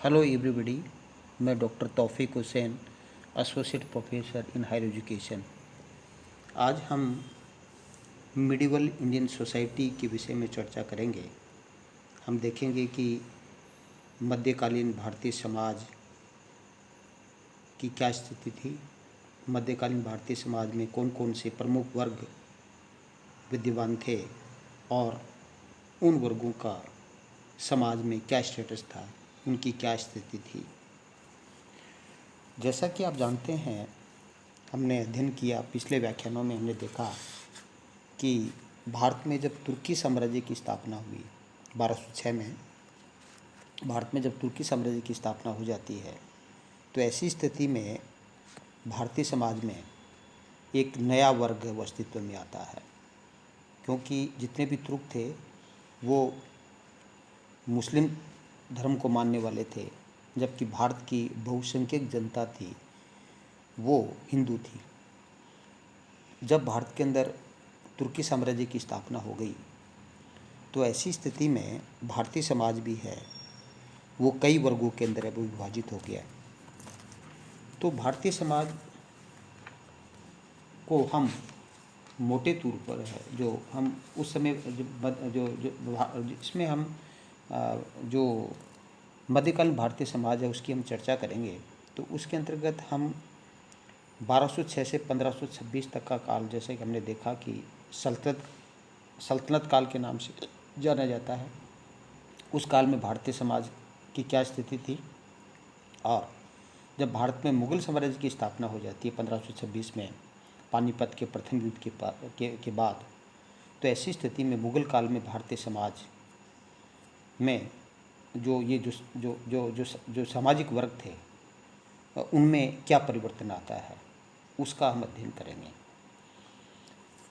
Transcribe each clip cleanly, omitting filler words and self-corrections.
Hello everybody. मैं doctor Taufiq Hussain, associate professor in higher education. आज हम मिडिवल इंडियन सोसाइटी के विषय में चर्चा करेंगे। हम देखेंगे कि मध्यकालीन भारतीय समाज की क्या स्थिति थी, मध्यकालीन भारतीय समाज में कौन कौन से प्रमुख वर्ग विद्यमान थे और उन वर्गों का समाज में क्या स्टेटस था, उनकी क्या स्थिति थी। जैसा कि आप जानते हैं, हमने अध्ययन किया, पिछले व्याख्यानों में हमने देखा कि भारत में जब तुर्की साम्राज्य की स्थापना हुई 1206 में, भारत में जब तुर्की साम्राज्य की स्थापना हो जाती है तो ऐसी स्थिति में भारतीय समाज में एक नया वर्ग वो अस्तित्व में आता है, क्योंकि जितने भी तुर्क थे वो मुस्लिम धर्म को मानने वाले थे, जबकि भारत की बहुसंख्यक जनता थी वो हिंदू थी। जब भारत के अंदर तुर्की साम्राज्य की स्थापना हो गई तो ऐसी स्थिति में भारतीय समाज भी है वो कई वर्गों के अंदर वो विभाजित हो गया। तो भारतीय समाज को हम मोटे तौर पर है जो हम उस समय इसमें हम जो मध्यकालीन भारतीय समाज है उसकी हम चर्चा करेंगे। तो उसके अंतर्गत हम 1206 से 1526 तक का काल, जैसे कि हमने देखा कि सल्तनत काल के नाम से जाना जाता है, उस काल में भारतीय समाज की क्या स्थिति थी। और जब भारत में मुग़ल साम्राज्य की स्थापना हो जाती है 1526 में, पानीपत के प्रथम युद्ध के बाद, तो ऐसी स्थिति में मुग़ल काल में भारतीय समाज में जो ये जो जो जो जो जो सामाजिक वर्ग थे उनमें क्या परिवर्तन आता है उसका हम अध्ययन करेंगे,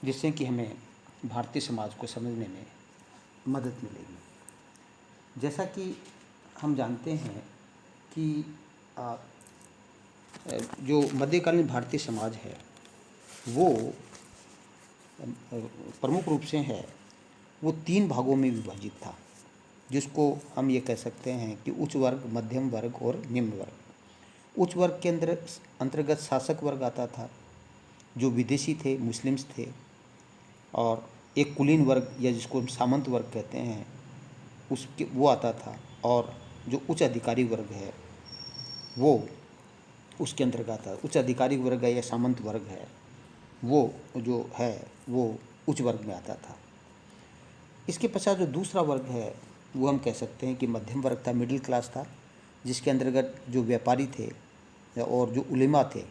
जिससे कि हमें भारतीय समाज को समझने में मदद मिलेगी। जैसा कि हम जानते हैं कि जो मध्यकालीन भारतीय समाज है वो प्रमुख रूप से है वो 3 भागों में विभाजित था, जिसको हम ये कह सकते हैं कि उच्च वर्ग, मध्यम वर्ग और निम्न वर्ग। उच्च वर्ग के अंतर्गत शासक वर्ग आता था जो विदेशी थे, मुस्लिम्स थे, और एक कुलीन वर्ग या जिसको हम सामंत वर्ग कहते हैं उसके वो आता था, और जो उच्च अधिकारी वर्ग है वो उसके अंतर्गत आता है। उच्च अधिकारी वर्ग है या सामंत वर्ग है वो जो है वो उच्च वर्ग में आता था। इसके पश्चात जो दूसरा वर्ग है वो हम कह सकते हैं कि मध्यम वर्ग था, मिडिल क्लास था, जिसके अंतर्गत जो व्यापारी थे और जो उलेमा थे,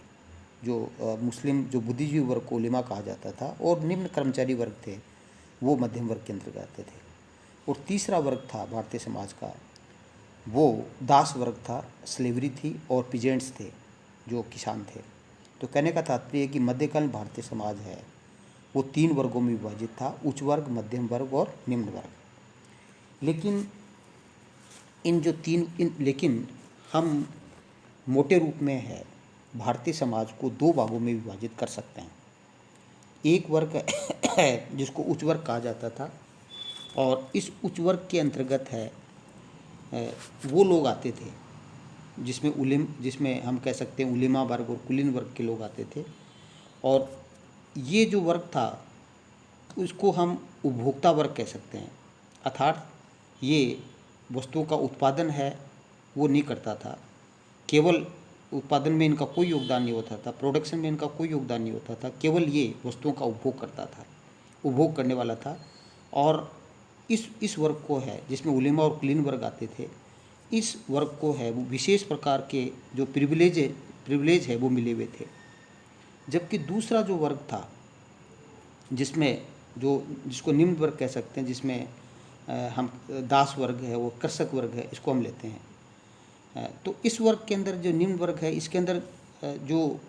जो मुस्लिम जो बुद्धिजीवी वर्ग को उलेमा कहा जाता था, और निम्न कर्मचारी वर्ग थे वो मध्यम वर्ग के अंतर्गत आते थे। और तीसरा वर्ग था भारतीय समाज का वो दास वर्ग था, स्लेवरी थी, और पीजेंट्स थे जो किसान थे। तो कहने का तात्पर्य है कि मध्यकालीन भारतीय समाज है वो 3 वर्गों में विभाजित था, उच्च वर्ग, मध्यम वर्ग और निम्न वर्ग। लेकिन हम मोटे रूप में है भारतीय समाज को 2 भागों में विभाजित कर सकते हैं। एक वर्ग है जिसको उच्च वर्ग कहा जाता था, और इस उच्च वर्ग के अंतर्गत है वो लोग आते थे जिसमें हम कह सकते हैं उलेमा वर्ग और कुलीन वर्ग के लोग आते थे। और ये जो वर्ग था उसको हम उपभोक्ता वर्ग कह सकते हैं, अर्थात ये वस्तुओं का उत्पादन है वो नहीं करता था, केवल उत्पादन में इनका कोई योगदान नहीं होता था, प्रोडक्शन में इनका कोई योगदान नहीं होता था, केवल ये वस्तुओं का उपभोग करता था, उपभोग करने वाला था। और इस वर्ग को है जिसमें उलेमा और कुलीन वर्ग आते थे, इस वर्ग को है वो विशेष प्रकार के जो प्रिविलेज है वो मिले हुए थे। जबकि दूसरा जो वर्ग था जिसको निम्न वर्ग कह सकते हैं, जिसमें हम दास वर्ग है, वो कृषक वर्ग है, इसको हम लेते हैं। तो इस वर्ग के अंदर जो निम्न वर्ग है इसके अंदर जो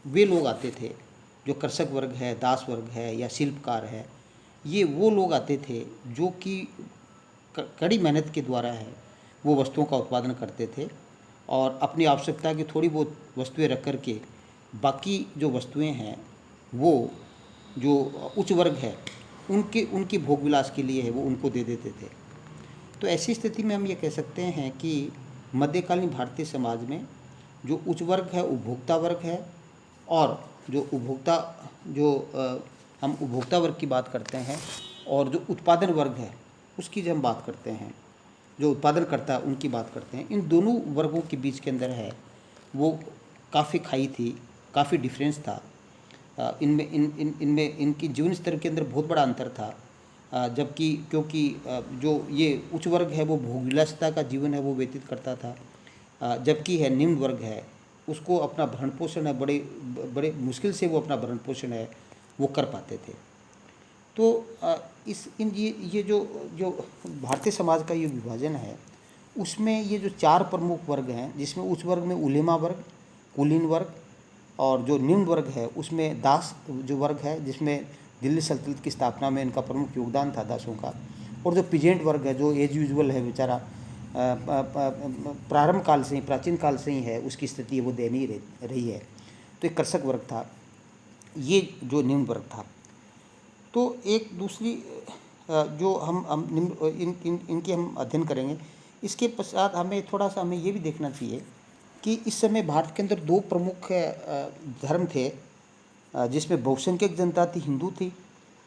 वे लोग आते थे जो कृषक वर्ग है, दास वर्ग है या शिल्पकार है, ये वो लोग आते थे जो कि कड़ी मेहनत के द्वारा है वो वस्तुओं का उत्पादन करते थे, और अपनी आवश्यकता की थोड़ी बहुत वस्तुएं रख कर के बाकी जो वस्तुएं हैं वो जो उच्च वर्ग है उनकी भोग विलास के लिए है वो उनको दे देते थे। तो ऐसी स्थिति में हम ये कह सकते हैं कि मध्यकालीन भारतीय समाज में जो उच्च वर्ग है उपभोक्ता वर्ग है, और जो उपभोक्ता जो हम उपभोक्ता वर्ग की बात करते हैं, और जो उत्पादन वर्ग है उसकी जब हम बात करते हैं, जो उत्पादन करता है उनकी बात करते हैं, इन दोनों वर्गों के बीच के अंदर है वो काफ़ी खाई थी, काफ़ी डिफरेंस था। इनमें इनमें इनकी जीवन स्तर के अंदर बहुत बड़ा अंतर था। जबकि क्योंकि जो ये उच्च वर्ग है वो भोगविलासिता का जीवन है वो व्यतीत करता था, जबकि है निम्न वर्ग है उसको अपना भरण पोषण है बड़े बड़े मुश्किल से वो अपना भरण पोषण है वो कर पाते थे। तो इस इन ये जो जो भारतीय समाज का ये विभाजन है उसमें ये जो चार प्रमुख वर्ग हैं, जिसमें उच्च वर्ग में उलेमा वर्ग, कुलीन वर्ग, और जो निम्न वर्ग है उसमें दास जो वर्ग है, जिसमें दिल्ली सल्तनत की स्थापना में इनका प्रमुख योगदान था दासों का, और जो पीजेंट वर्ग है जो एज यूजुअल है बेचारा प्रारंभ काल से ही प्राचीन काल से ही है उसकी स्थिति वो दयनीय रही है। तो एक कृषक वर्ग था, ये जो निम्न वर्ग था। तो एक दूसरी जो हम निम्न इनकी हम अध्ययन करेंगे। इसके पश्चात हमें थोड़ा सा हमें ये भी देखना चाहिए कि इस समय भारत के अंदर दो प्रमुख धर्म थे, जिसमें बहुसंख्यक जनता थी हिंदू थी,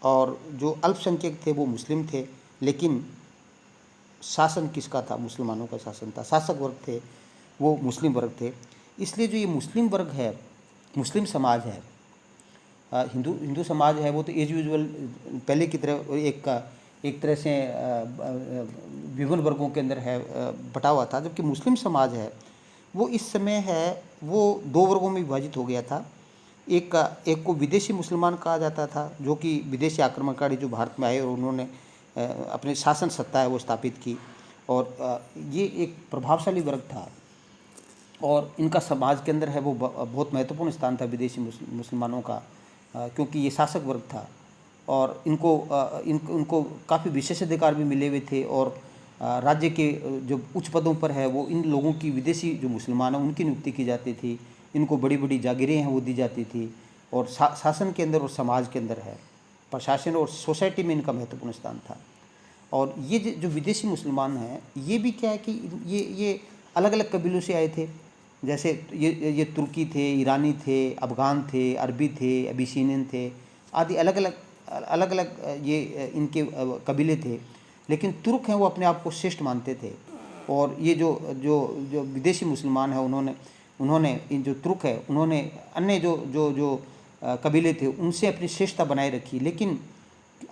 और जो अल्पसंख्यक थे वो मुस्लिम थे। लेकिन शासन किसका था? मुसलमानों का शासन था। शासक वर्ग थे वो मुस्लिम वर्ग थे। इसलिए जो ये मुस्लिम वर्ग है, मुस्लिम समाज है, हिंदू समाज है वो तो एज यूजुअल पहले की तरह एक तरह से विभिन्न वर्गों के अंदर है बटा हुआ था। जबकि मुस्लिम समाज है वो इस समय है वो दो वर्गों में विभाजित हो गया था। एक को विदेशी मुसलमान कहा जाता था, जो कि विदेशी आक्रमणकारी जो भारत में आए और उन्होंने अपने शासन सत्ता है वो स्थापित की, और ये एक प्रभावशाली वर्ग था और इनका समाज के अंदर है वो बहुत महत्वपूर्ण स्थान था विदेशी मुसलमानों का, क्योंकि ये शासक वर्ग था और इनको काफ़ी विशेष अधिकार भी मिले हुए थे, और राज्य के जो उच्च पदों पर है वो इन लोगों की विदेशी जो मुसलमान हैं उनकी नियुक्ति की जाती थी। इनको बड़ी बड़ी जागीरें हैं वो दी जाती थी, और शासन के अंदर और समाज के अंदर है प्रशासन और सोसाइटी में इनका महत्वपूर्ण स्थान था। और ये जो विदेशी मुसलमान हैं ये भी क्या है कि ये अलग अलग कबीलों से आए थे। जैसे ये तुर्की थे, ईरानी थे, अफ़गान थे, अरबी थे, अबिसिनियन थे, आदि अलग अलग ये इनके कबीले थे। लेकिन तुर्क हैं वो अपने आप को श्रेष्ठ मानते थे, और ये जो जो जो विदेशी मुसलमान हैं उन्होंने इन जो तुर्क है उन्होंने अन्य जो जो जो कबीले थे उनसे अपनी श्रेष्ठता बनाए रखी। लेकिन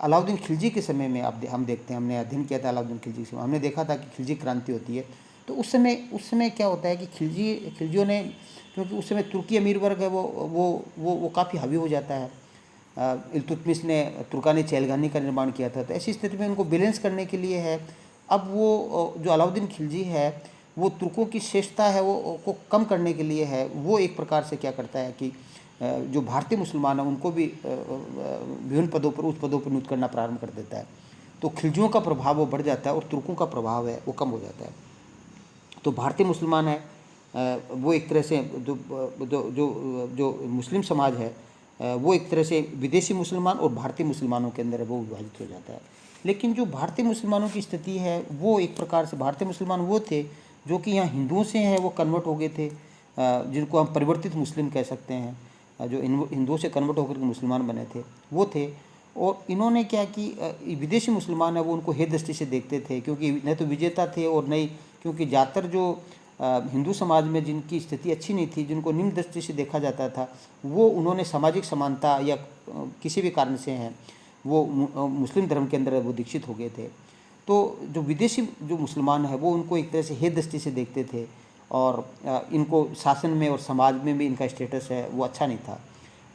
अलाउद्दीन खिलजी के समय में हम देखते हैं, हमने अध्ययन किया था अलाउद्दीन खिलजी के समय, हमने देखा था कि खिलजी क्रांति होती है। तो उस समय क्या होता है कि खिलजियों ने, क्योंकि उस समय तुर्की अमीर वर्ग है वो काफ़ी हावी हो जाता है। इल्तुतमिश ने तुर्कानी चहलगानी का निर्माण किया था। तो ऐसी स्थिति में उनको बैलेंस करने के लिए है, अब वो जो अलाउद्दीन खिलजी है वो तुर्कों की श्रेष्ठता है वो को कम करने के लिए है, वो एक प्रकार से क्या करता है कि जो भारतीय मुसलमान हैं उनको भी विभिन्न पदों पर उच्च पदों पर नियुक्त करना प्रारंभ कर देता है। तो खिलजियों का प्रभाव वो बढ़ जाता है और तुर्कों का प्रभाव है वो कम हो जाता है। तो भारतीय मुसलमान है वो एक तरह से जो मुस्लिम समाज है वो एक तरह से विदेशी मुसलमान और भारतीय मुसलमानों के अंदर वो विभाजित हो जाता है। लेकिन जो भारतीय मुसलमानों की स्थिति है वो एक प्रकार से, भारतीय मुसलमान वो थे जो कि यहाँ हिंदुओं से हैं वो कन्वर्ट हो गए थे, जिनको हम परिवर्तित मुस्लिम कह सकते हैं, जो हिंदुओं से कन्वर्ट होकर के मुसलमान बने थे वो थे। और इन्होंने क्या कि विदेशी मुसलमान है वो उनको हे दृष्टि से देखते थे, क्योंकि न तो विजेता थे और नहीं, क्योंकि ज़्यादातर जो हिंदू समाज में जिनकी स्थिति अच्छी नहीं थी, जिनको निम्न दृष्टि से देखा जाता था, वो उन्होंने सामाजिक समानता या किसी भी कारण से हैं वो मुस्लिम धर्म के अंदर वो दीक्षित हो गए थे। तो जो विदेशी जो मुसलमान है वो उनको एक तरह से हे दृष्टि से देखते थे, और इनको शासन में और समाज में भी इनका स्टेटस है वो अच्छा नहीं था।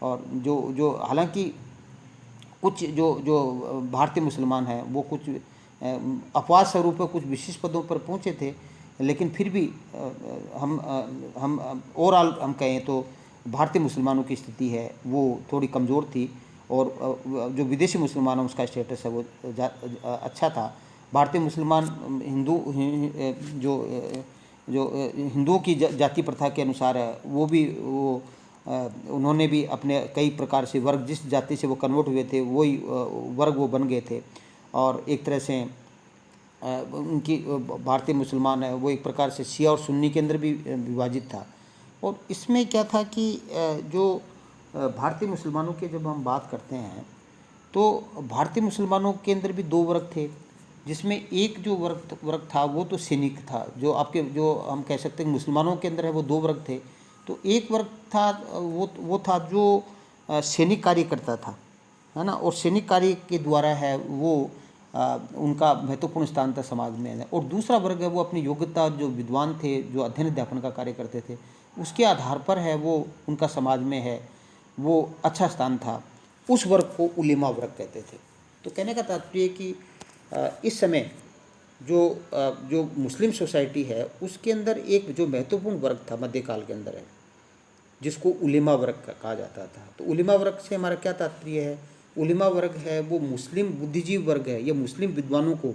और जो हालांकि कुछ जो भारतीय मुसलमान हैं वो कुछ अपवाद स्वरूप कुछ विशेष पदों पर पहुँचे थे, लेकिन फिर भी हम ओवरऑल हम कहें तो भारतीय मुसलमानों की स्थिति है वो थोड़ी कमज़ोर थी, और जो विदेशी मुसलमान है उसका स्टेटस है वो अच्छा था। भारतीय मुसलमान हिंदू जो जो हिंदुओं की जाति प्रथा के अनुसार है वो भी उन्होंने भी अपने कई प्रकार से वर्ग, जिस जाति से वो कन्वर्ट हुए थे वही वर्ग वो बन गए थे, और एक तरह से उनकी भारतीय मुसलमान है वो एक प्रकार से शिया और सुन्नी के अंदर भी विभाजित था। और इसमें क्या था कि जो भारतीय मुसलमानों की जब हम बात करते हैं तो भारतीय मुसलमानों के अंदर भी दो वर्ग थे, जिसमें एक जो वर्ग था वो तो सैनिक था। जो आपके जो हम कह सकते हैं मुसलमानों के अंदर है वो दो वर्ग थे। तो एक वर्ग था वो था जो सैनिक कार्य करता था, है ना, और सैनिक कार्य के द्वारा है वो उनका महत्वपूर्ण स्थान था समाज में। और दूसरा वर्ग है वो अपनी योग्यता, जो विद्वान थे, जो अध्ययन अध्यापन का कार्य करते थे, उसके आधार पर है वो उनका समाज में है वो अच्छा स्थान था। उस वर्ग को उलेमा वर्ग कहते थे। तो कहने का तात्पर्य कि इस समय जो मुस्लिम सोसाइटी है उसके अंदर एक जो महत्वपूर्ण वर्ग था मध्यकाल के अंदर है, जिसको उलेमा वर्ग कहा जाता था। तो उलेमा वर्ग से हमारा क्या तात्पर्य है? उलेमा वर्ग है वो मुस्लिम बुद्धिजीवी वर्ग है, या मुस्लिम विद्वानों को,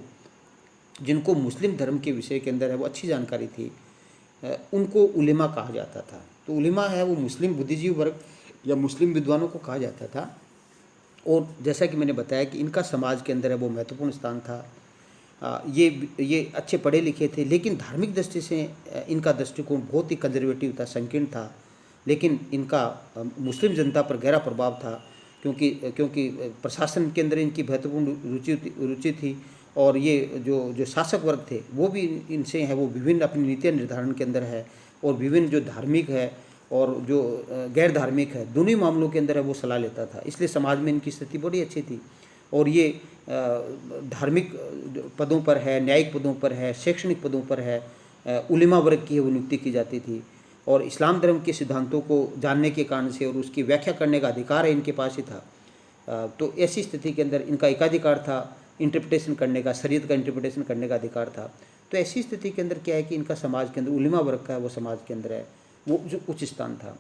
जिनको मुस्लिम धर्म के विषय के अंदर है वो अच्छी जानकारी थी, उनको उलेमा कहा जाता था। तो उलेमा है वो मुस्लिम बुद्धिजीवी वर्ग या मुस्लिम विद्वानों को कहा जाता था। और जैसा कि मैंने बताया कि इनका समाज के अंदर है वो महत्वपूर्ण स्थान था। ये अच्छे पढ़े लिखे थे, लेकिन धार्मिक दृष्टि से इनका दृष्टिकोण बहुत ही कंजर्वेटिव था, संकीर्ण था। लेकिन इनका मुस्लिम जनता पर गहरा प्रभाव था, क्योंकि प्रशासन के अंदर इनकी महत्वपूर्ण रुचि थी। और ये जो शासक वर्ग थे वो भी इनसे है वो विभिन्न अपनी नीतियाँ निर्धारण के अंदर है, और विभिन्न जो धार्मिक है और जो गैर धार्मिक है दोनों ही मामलों के अंदर है वो सलाह लेता था। इसलिए समाज में इनकी स्थिति बड़ी अच्छी थी। और ये धार्मिक पदों पर है, न्यायिक पदों पर है, शैक्षणिक पदों पर है, उलेमा वर्ग की वो नियुक्ति की जाती थी। और इस्लाम धर्म के सिद्धांतों को जानने के कारण से और उसकी व्याख्या करने का अधिकार है इनके पास ही था। तो ऐसी स्थिति के अंदर इनका एकाधिकार था इंटरप्रिटेशन करने का, शरीयत का इंटरप्रिटेशन करने का अधिकार था। तो ऐसी स्थिति के अंदर क्या है कि इनका समाज के अंदर उलेमा वर्ग का है वो समाज के अंदर है वो जो उच्च स्थान था।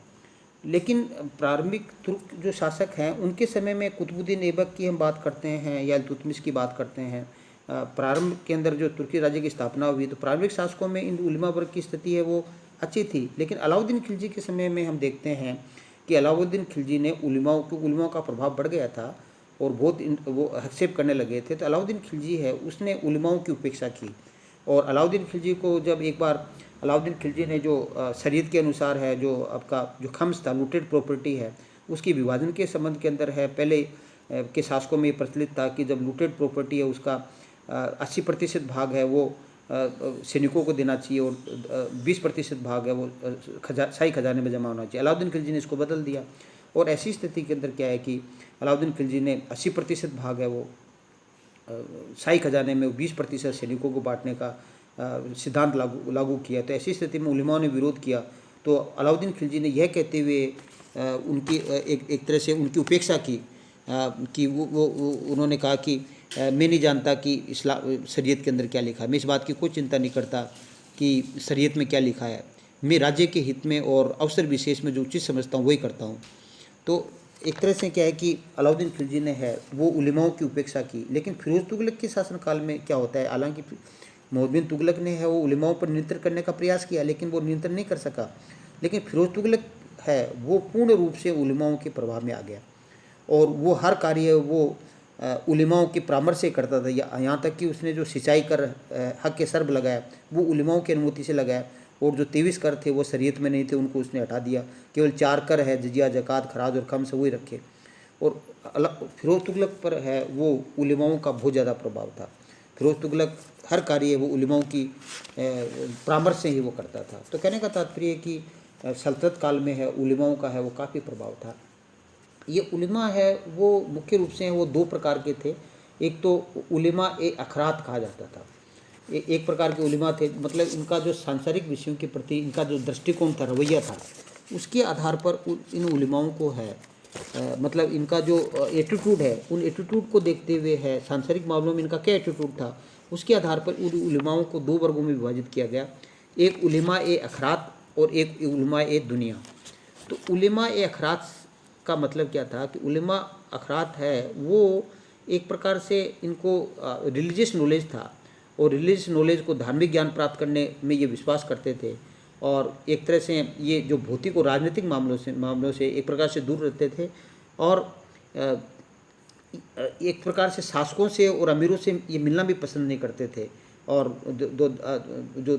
लेकिन प्रारंभिक तुर्क जो शासक हैं उनके समय में कुतुबुद्दीन ऐबक की हम बात करते हैं या इल्तुतमिश की बात करते हैं, प्रारंभ के अंदर जो तुर्की राज्य की स्थापना हुई तो प्रारंभिक शासकों में इन उलेमा वर्ग की स्थिति है वो अच्छी थी। लेकिन अलाउद्दीन खिलजी के समय में हम देखते हैं कि अलाउद्दीन खिलजी ने उलेमाओं का प्रभाव बढ़ गया था और बहुत वो हस्तक्षेप करने लगे थे। तो अलाउद्दीन खिलजी है उसने उलेमाओं की उपेक्षा की। और अलाउद्दीन खिलजी को जब एक बार अलाउद्दीन खिलजी ने जो शरीयत के अनुसार है जो आपका जो खम्स था, लूटेड प्रॉपर्टी है, उसकी विभाजन के संबंध के अंदर है पहले के शासकों में ये प्रचलित था कि जब लूटेड प्रॉपर्टी है उसका 80% भाग है वो सैनिकों को देना चाहिए और 20% भाग है वो शाही खजाने में जमा होना चाहिए। अलाउद्दीन खिलजी ने इसको बदल दिया और ऐसी स्थिति के अंदर क्या है कि अलाउद्दीन खिलजी ने 80% भाग है वो शाही खजाने में 20% सैनिकों को बांटने का सिद्धांत लागू किया। तो ऐसी स्थिति में उलेमाओं ने विरोध किया। तो अलाउद्दीन खिलजी ने यह कहते हुए उनकी एक तरह से उनकी उपेक्षा की कि वो उन्होंने कहा कि मैं नहीं जानता कि इस्लाम शरीयत के अंदर क्या लिखा है, मैं इस बात की कोई चिंता नहीं करता कि शरीयत में क्या लिखा है, मैं राज्य के हित में और अवसर विशेष में जो उचित समझता हूँ वही करता हूँ। तो एक तरह से क्या है कि अलाउद्दीन खिलजी ने है वो उलेमाओं की उपेक्षा की। लेकिन फिरोज तुगलक के शासनकाल में क्या होता है, हालांकि मोहम्मद बिन तुगलक ने है वो उलेमाओं पर नियंत्रण करने का प्रयास किया लेकिन वो नियंत्रण नहीं कर सका। लेकिन फिरोज तुगलक है वो पूर्ण रूप से उलेमाओं के प्रभाव में आ गया और वो हर कार्य वो उलेमाओं के परामर्श से करता था। यहाँ तक कि उसने जो सिंचाई कर हक के सर्ब लगाया वो उलेमाओं की अनुमति से लगाया। और जो 23 कर थे वो शरीयत में नहीं थे, उनको उसने हटा दिया। केवल 4 कर है, जजिया, ज़कात, खराज और खम्स वही रखे। और फिरोज तुगलक पर है वो उलेमाओं का बहुत ज़्यादा प्रभाव था। फिरोज तुगलक हर कार्य वो उलेमाओं की परामर्श से ही वो करता था। तो कहने का तात्पर्य है कि सल्तनत काल में है उलेमाओं का है वो काफ़ी प्रभाव था। ये उलेमा है वो मुख्य रूप से वो दो प्रकार के थे। एक तो उलेमा ए अखरात कहा जाता था। एक प्रकार के उलेमा थे, मतलब इनका जो सांसारिक विषयों के प्रति इनका जो दृष्टिकोण था, रवैया था, उसके आधार पर इन उलेमाओं को है मतलब इनका जो एटीट्यूड है उन एटीट्यूड को देखते हुए है सांसारिक मामलों में इनका क्या एटीट्यूड था उसके आधार पर उन उलेमाओं को दो वर्गों में विभाजित किया गया। एक उलेमा ए अखरात और एक उलेमा ए दुनिया। तो उलेमा ए अखरात का मतलब क्या था कि उलेमा अखरात है वो एक प्रकार से इनको रिलीजियस नॉलेज था और रिलीजियस नॉलेज को धार्मिक ज्ञान प्राप्त करने में ये विश्वास करते थे। और एक तरह से ये जो भौतिक और राजनीतिक मामलों से एक प्रकार से दूर रहते थे और एक प्रकार से शासकों से और अमीरों से ये मिलना भी पसंद नहीं करते थे। और जो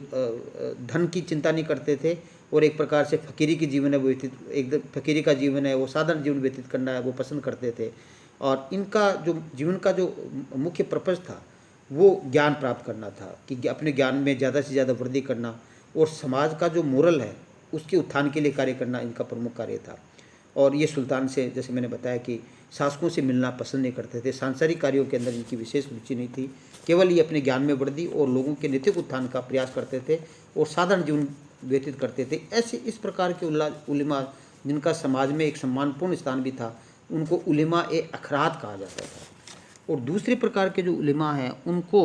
धन की चिंता नहीं करते थे, और एक प्रकार से फ़कीरी की जीवन है वो एकदम फ़कीरी का जीवन है, वो साधारण जीवन व्यतीत करना है वो पसंद करते थे। और इनका जो जीवन का जो मुख्य पर्पज़ था वो ज्ञान प्राप्त करना था, कि अपने ज्ञान में ज़्यादा से ज़्यादा वृद्धि करना और समाज का जो मोरल है उसके उत्थान के लिए कार्य करना इनका प्रमुख कार्य था। और ये सुल्तान से, जैसे मैंने बताया कि शासकों से मिलना पसंद नहीं करते थे, सांसारिक कार्यों के अंदर इनकी विशेष रुचि नहीं थी, केवल ये अपने ज्ञान में वृद्धि और लोगों के नैतिक उत्थान का प्रयास करते थे और साधारण जीवन व्यतीत करते थे। ऐसे इस प्रकार के उलेमा जिनका समाज में एक सम्मानपूर्ण स्थान भी था, उनको उलेमा ए अखरात कहा जाता था। और दूसरे प्रकार के जो उलेमा हैं उनको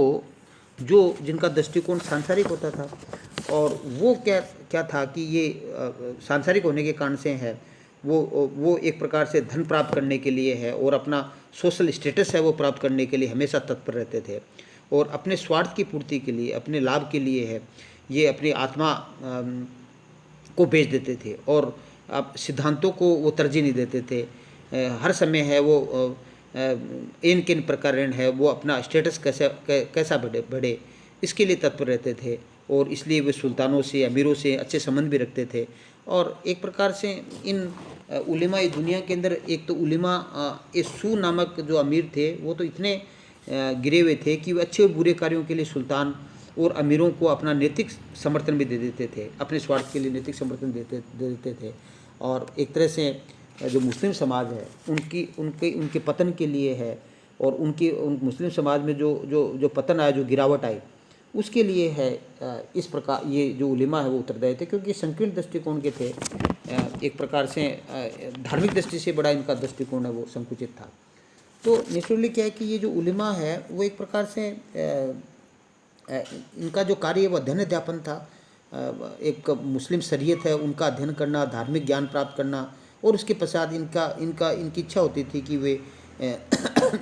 जो जिनका दृष्टिकोण सांसारिक होता था, और वो क्या क्या था कि ये सांसारिक होने के कारण से है वो एक प्रकार से धन प्राप्त करने के लिए है और अपना सोशल स्टेटस है वो प्राप्त करने के लिए हमेशा तत्पर रहते थे, और अपने स्वार्थ की पूर्ति के लिए, अपने लाभ के लिए है ये अपनी आत्मा को बेच देते थे, और अब सिद्धांतों को वो तरजीह नहीं देते थे। हर समय है वो इन किन प्रकार है वो अपना स्टेटस कैसा बढ़े इसके लिए तत्पर रहते थे, और इसलिए वे सुल्तानों से, अमीरों से अच्छे संबंध भी रखते थे। और एक प्रकार से इन उलेमा दुनिया के अंदर, एक तो उलेमा सू नामक जो अमीर थे वो तो इतने गिरे हुए थे कि वे अच्छे और बुरे कार्यों के लिए सुल्तान और अमीरों को अपना नैतिक समर्थन भी दे देते थे, अपने स्वार्थ के लिए नैतिक समर्थन दे देते थे। और एक तरह से जो मुस्लिम समाज है उनके पतन के लिए है, और उन मुस्लिम समाज में जो पतन आया, जो गिरावट आई, उसके लिए है इस प्रकार ये जो उलेमा है वो उत्तरदायी थे, क्योंकि संकीर्ण दृष्टिकोण के थे। एक प्रकार से धार्मिक दृष्टि से बड़ा इनका दृष्टिकोण है वो संकुचित था। तो नेचुरली क्या है कि ये जो उलेमा है वो एक प्रकार से इनका जो कार्य है वो अध्ययन अध्यापन था। एक मुस्लिम शरीयत है उनका अध्ययन करना, धार्मिक ज्ञान प्राप्त करना, और उसके पश्चात इनकी इच्छा होती थी कि वे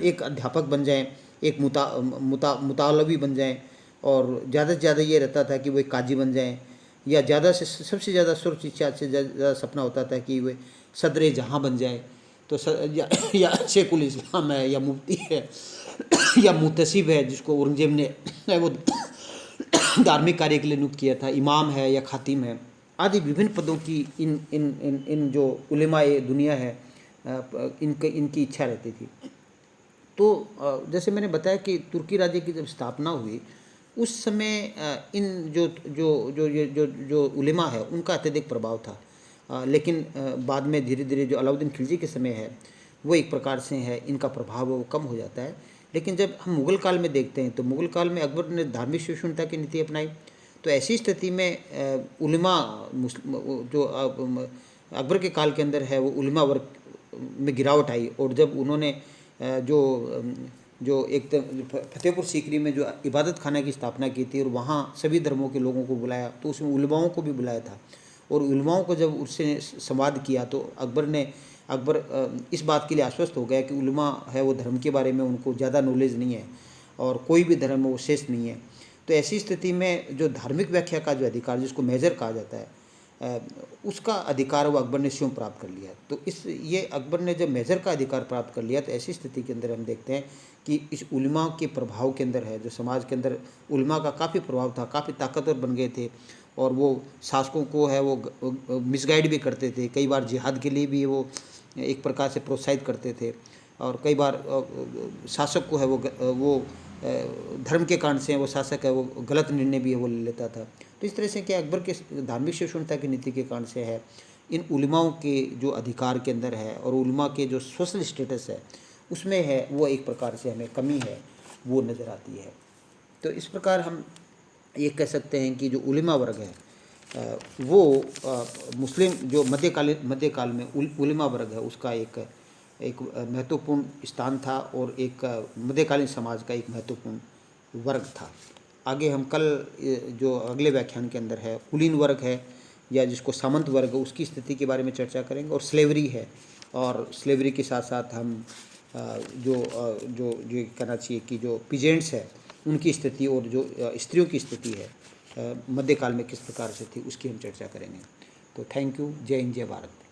एक अध्यापक बन जाएं, एक मुतालवी बन जाएं, और ज़्यादा से ज़्यादा ये रहता था कि वो एक काजी बन जाएं, या ज़्यादा से सबसे ज़्यादा सर्वोच्च इच्छा से ज़्यादा सपना होता था कि वे सदर जहाँ बन जाए। तो या शेखुल इस्लाम है, या मुफ्ती है, या मुतसिब है जिसको औरंगजेब ने वो धार्मिक कार्य के लिए नियुक्त किया था, इमाम है या खातिम है, आदि विभिन्न पदों की इन जो उलेमाए दुनिया है इनकी इच्छा रहती थी। तो जैसे मैंने बताया कि तुर्की राज्य की जब स्थापना हुई उस समय इन जो उलेमा है उनका अत्यधिक प्रभाव था। लेकिन बाद में धीरे धीरे जो अलाउद्दीन खिलजी के समय है वो एक प्रकार से है इनका प्रभाव वो कम हो जाता है। लेकिन जब हम मुग़ल काल में देखते हैं तो मुग़ल काल में अकबर ने धार्मिक सहिष्णुता की नीति अपनाई। तो ऐसी स्थिति में उलेमा जो अकबर के काल के अंदर है वो उलेमा वर्ग में गिरावट आई, और जब उन्होंने जो एक फतेहपुर सीकरी में जो इबादत खाना की स्थापना की थी और वहाँ सभी धर्मों के लोगों को बुलाया, तो उसमें उलमाओं को भी बुलाया था, और उलमाओं को जब उससे संवाद किया तो अकबर इस बात के लिए आश्वस्त हो गया कि उलमा है वो धर्म के बारे में उनको ज़्यादा नॉलेज नहीं है और कोई भी धर्म वो श्रेष्ठ नहीं है। तो ऐसी स्थिति में जो धार्मिक व्याख्या का जो अधिकार जिसको मेजर कहा जाता है उसका अधिकार वो अकबर ने स्वयं प्राप्त कर लिया। तो ये अकबर ने जब मेजर का अधिकार प्राप्त कर लिया तो ऐसी स्थिति के अंदर हम देखते हैं कि इस उलमा के प्रभाव के अंदर है जो समाज के अंदर उलमा का काफ़ी प्रभाव था, काफ़ी ताकतवर बन गए थे, और वो शासकों को है वो मिसगाइड भी करते थे, कई बार जिहाद के लिए भी वो एक प्रकार से प्रोत्साहित करते थे, और कई बार शासक को है वो धर्म के कारण से वो शासक है वो गलत निर्णय भी है वो ले लेता था। तो इस तरह से क्या अकबर के धार्मिक सहिष्णुता की नीति के कारण से है इन उलमाओं के जो अधिकार के अंदर है और उलमा के जो सोशल स्टेटस है उसमें है वो एक प्रकार से हमें कमी है वो नज़र आती है। तो इस प्रकार हम ये कह सकते हैं कि जो उलमा वर्ग है वो मुस्लिम जो मध्यकाल में उलमा वर्ग है उसका एक महत्वपूर्ण स्थान था और एक मध्यकालीन समाज का एक महत्वपूर्ण वर्ग था। आगे हम कल जो अगले व्याख्यान के अंदर है कुलीन वर्ग है या जिसको सामंत वर्ग उसकी स्थिति के बारे में चर्चा करेंगे, और स्लेवरी है, और स्लेवरी के साथ साथ हम जो कहना चाहिए कि जो पीजेंट्स है उनकी स्थिति और जो स्त्रियों की स्थिति है मध्यकाल में किस प्रकार से थी उसकी हम चर्चा करेंगे। तो थैंक यू। जय हिंद, जय भारत।